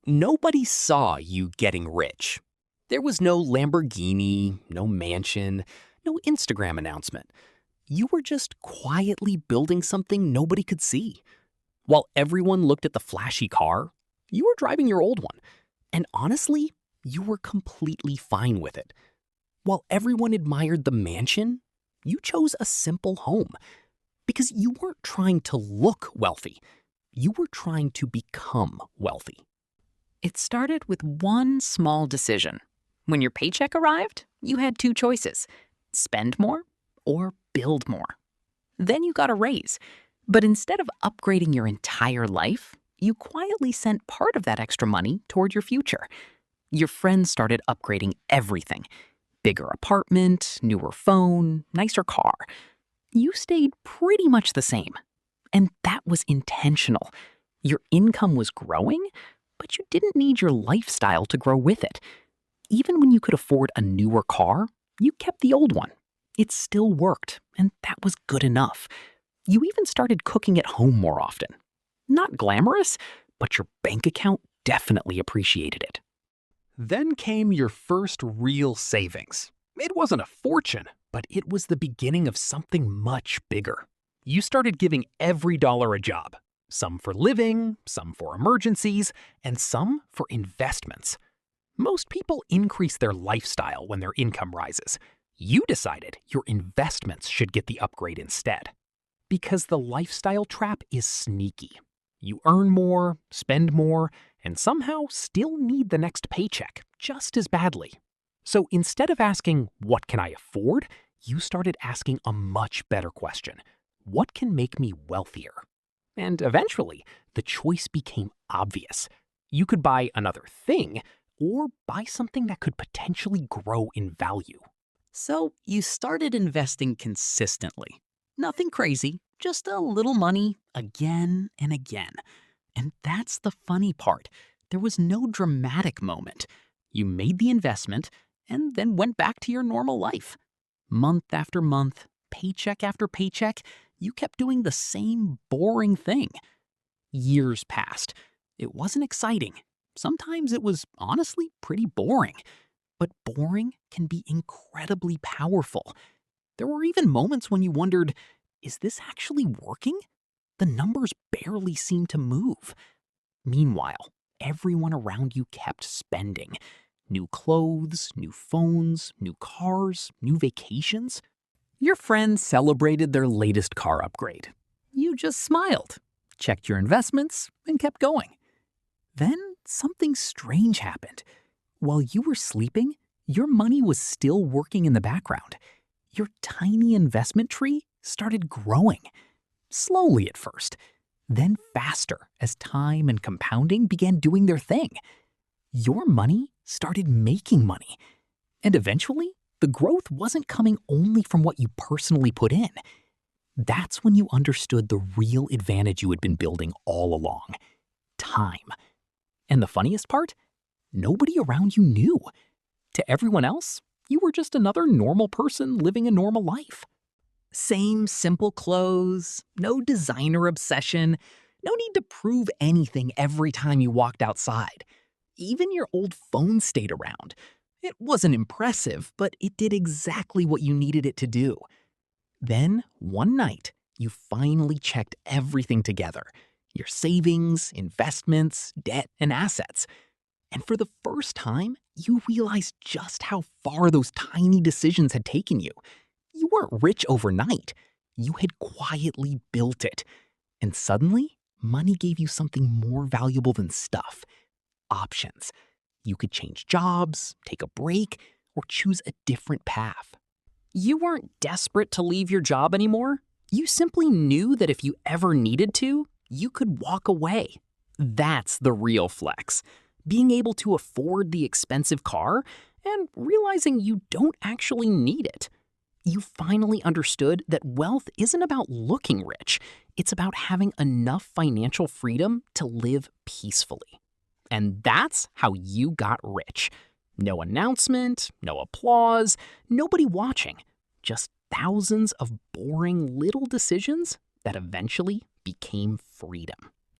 Nobody saw you getting rich. There was no Lamborghini, no mansion, no Instagram announcement. You were just quietly building something nobody could see. While everyone looked at the flashy car, you were driving your old one. And honestly, you were completely fine with it. While everyone admired the mansion, you chose a simple home. Because you weren't trying to look wealthy. You were trying to become wealthy. It started with one small decision. When your paycheck arrived, you had two choices: spend more or build more. Then you got a raise. But instead of upgrading your entire life, you quietly sent part of that extra money toward your future. Your friends started upgrading everything: bigger apartment, newer phone, nicer car. You stayed pretty much the same. And that was intentional. Your income was growing, but you didn't need your lifestyle to grow with it. Even when you could afford a newer car, you kept the old one. It still worked, and that was good enough. You even started cooking at home more often. Not glamorous, but your bank account definitely appreciated it. Then came your first real savings. It wasn't a fortune, but it was the beginning of something much bigger. You started giving every dollar a job. Some for living, some for emergencies, and some for investments. Most people increase their lifestyle when their income rises. You decided your investments should get the upgrade instead. Because the lifestyle trap is sneaky. You earn more, spend more, and somehow still need the next paycheck just as badly. So instead of asking, "What can I afford?" you started asking a much better question: what can make me wealthier? And eventually, the choice became obvious. You could buy another thing, or buy something that could potentially grow in value. So you started investing consistently. Nothing crazy, just a little money again and again. And that's the funny part. There was no dramatic moment. You made the investment and then went back to your normal life. Month after month, paycheck after paycheck, you kept doing the same boring thing. Years passed. It wasn't exciting. Sometimes it was honestly pretty boring. But boring can be incredibly powerful. There were even moments when you wondered, is this actually working? The numbers barely seem to move. Meanwhile, everyone around you kept spending. New clothes, new phones, new cars, new vacations. Your friends celebrated their latest car upgrade. You just smiled, checked your investments, and kept going. Then something strange happened. While you were sleeping, your money was still working in the background. Your tiny investment tree started growing. Slowly at first, then faster as time and compounding began doing their thing. Your money started making money. And eventually, the growth wasn't coming only from what you personally put in. That's when you understood the real advantage you had been building all along: time. And the funniest part? Nobody around you knew. To everyone else, you were just another normal person living a normal life. Same simple clothes, no designer obsession, no need to prove anything every time you walked outside. Even your old phone stayed around. It wasn't impressive, but it did exactly what you needed it to do. Then, one night, you finally checked everything together: your savings, investments, debt, and assets. And for the first time, you realized just how far those tiny decisions had taken you. You weren't rich overnight. You had quietly built it. And suddenly, money gave you something more valuable than stuff: options. You could change jobs, take a break, or choose a different path. You weren't desperate to leave your job anymore. You simply knew that if you ever needed to, you could walk away. That's the real flex. Being able to afford the expensive car and realizing you don't actually need it. You finally understood that wealth isn't about looking rich. It's about having enough financial freedom to live peacefully. And that's how you got rich. No announcement, no applause, nobody watching. Just thousands of boring little decisions that eventually became freedom.